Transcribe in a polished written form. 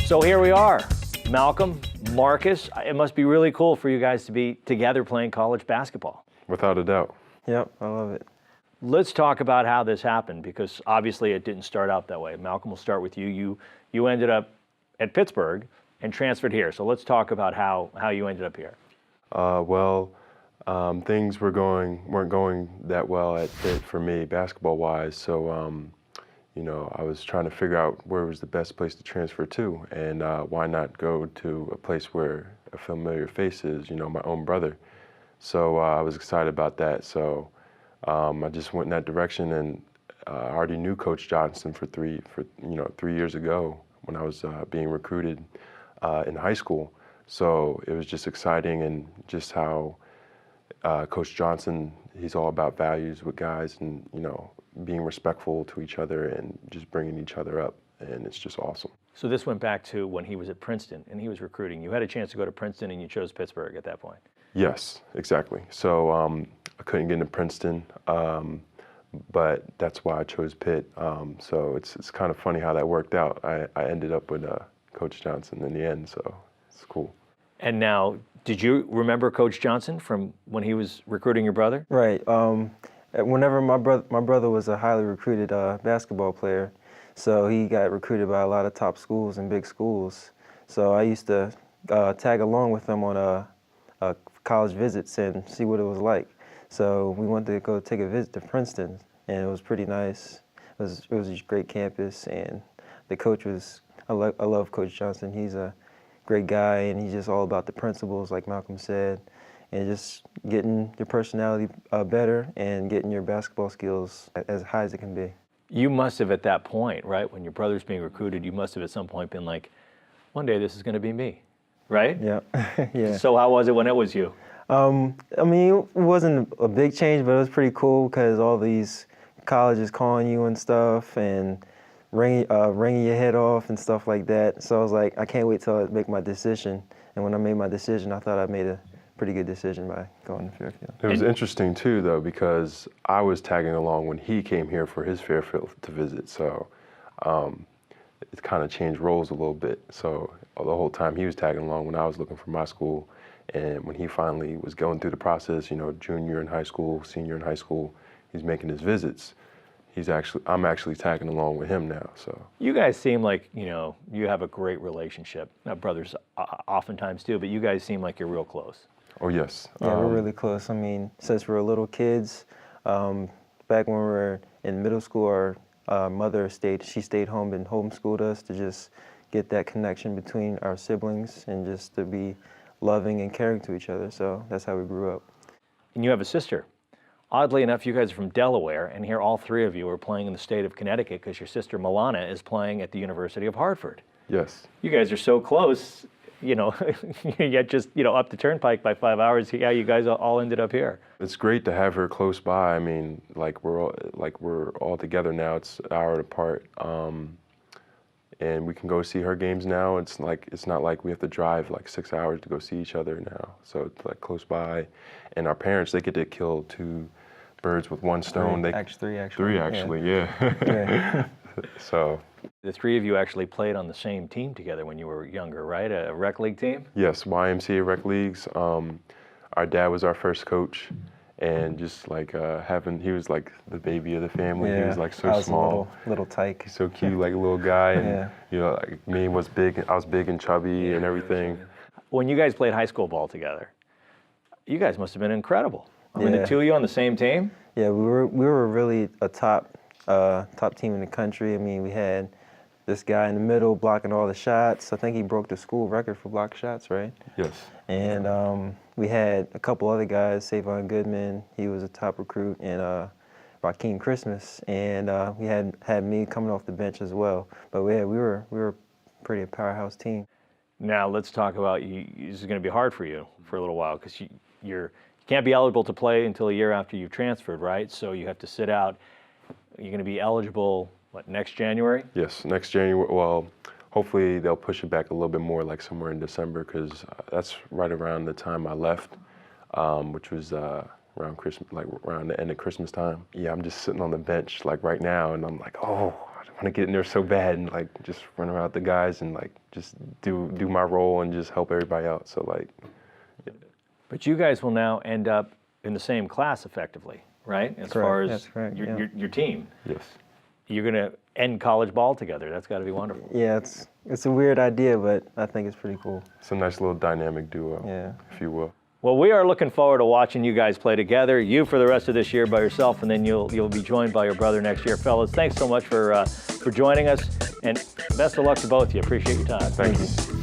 So here we are, Malcolm, Marcus. It must be really cool for you guys to be together playing college basketball. Without a doubt. Yep, I love it. Let's talk about how this happened, because obviously it didn't start out that way. Malcolm, we'll start with you. You ended up at Pittsburgh and transferred here. So let's talk about how you ended up here. Things weren't going that well at Pitt for me, basketball-wise. So, I was trying to figure out where was the best place to transfer to, and why not go to a place where a familiar face is, my own brother. So I was excited about that. So I just went in that direction, and I already knew Coach Johnson for 3 years ago when I was being recruited in high school. So it was just exciting, and just how Coach Johnson, he's all about values with guys, and being respectful to each other and just bringing each other up, and it's just awesome. So this went back to when he was at Princeton and he was recruiting. You had a chance to go to Princeton and you chose Pittsburgh at that point. Yes, exactly. So I couldn't get into Princeton, but that's why I chose Pitt. So it's kind of funny how that worked out. I ended up with Coach Johnson in the end, so it's cool. And now, did you remember Coach Johnson from when he was recruiting your brother? Right. Whenever my brother was a highly recruited basketball player, so he got recruited by a lot of top schools and big schools. So I used to tag along with him on college visits and see what it was like. So we went to go take a visit to Princeton, and it was pretty nice. It was a great campus, and the coach was, I love Coach Johnson. He's a great guy, and he's just all about the principles, like Malcolm said, and just getting your personality better and getting your basketball skills as high as it can be. You must have at that point, right, when your brother's being recruited, you must have at some point been like, one day this is going to be me, right? Yeah. Yeah. So how was it when it was you? I mean, it wasn't a big change, but it was pretty cool because all these colleges calling you and stuff and ringing your head off and stuff like that. So I was like, I can't wait till I make my decision. And when I made my decision, I thought I made a pretty good decision by going to Fairfield. It was interesting too, though, because I was tagging along when he came here for his Fairfield to visit. So it kind of changed roles a little bit. So the whole time he was tagging along when I was looking for my school. And when he finally was going through the process, junior in high school, senior in high school, he's making his visits. I'm actually tagging along with him now. So you guys seem like, you have a great relationship. Brothers oftentimes do, but you guys seem like you're real close. Oh, yes. Yeah, we're really close. I mean, since we were little kids, back when we were in middle school, our mother stayed home and homeschooled us to just get that connection between our siblings and just to be loving and caring to each other. So that's how we grew up. And you have a sister. Oddly enough, you guys are from Delaware, and here all three of you are playing in the state of Connecticut because your sister Milana is playing at the University of Hartford. Yes. You guys are so close, yet just, up the turnpike by 5 hours. Yeah, you guys all ended up here. It's great to have her close by. I mean, we're all together now. It's an hour apart, and we can go see her games now. It's not like we have to drive 6 hours to go see each other now. So it's close by, and our parents, they get to kill 2 birds with 1 stone. Three, actually. 3, actually, yeah. Yeah. So. The three of you actually played on the same team together when you were younger, right? A rec league team? Yes, YMCA rec leagues. Our dad was our first coach, and just he was like the baby of the family. Yeah, he was so I was small, a little tyke. so cute, like a little guy. And Yeah. me was big. I was big and chubby and everything. When you guys played high school ball together, you guys must have been incredible. I mean, the Yeah. two of you on the same team? Yeah, we were really a top team in the country. I mean, we had this guy in the middle blocking all the shots. I think he broke the school record for blocked shots, right? Yes. And we had a couple other guys, Savon Goodman, he was a top recruit, and Rakeem Christmas, and we had me coming off the bench as well. But yeah, we were pretty a powerhouse team. Now let's talk about you. This is going to be hard for you for a little while because you can't be eligible to play until a year after you've transferred, right? So you have to sit out. You're going to be eligible, next January? Yes, next January. Well, hopefully they'll push it back a little bit more, somewhere in December, because that's right around the time I left, which was around Christmas, around the end of Christmas time. Yeah, I'm just sitting on the bench right now, and I'm like, oh, I want to get in there so bad and like just run around with the guys and like just do my role and just help everybody out. So like, But you guys will now end up in the same class effectively, right? As Correct. far as That's correct, yeah. your team. yes. You're going to end college ball together. That's got to be wonderful. Yeah, it's a weird idea, but I think it's pretty cool. It's a nice little dynamic duo, Yeah. if you will. Well, we are looking forward to watching you guys play together. You for the rest of this year by yourself, and then you'll be joined by your brother next year. Fellas, thanks so much for joining us, and best of luck to both of you. Appreciate your time. Thank you.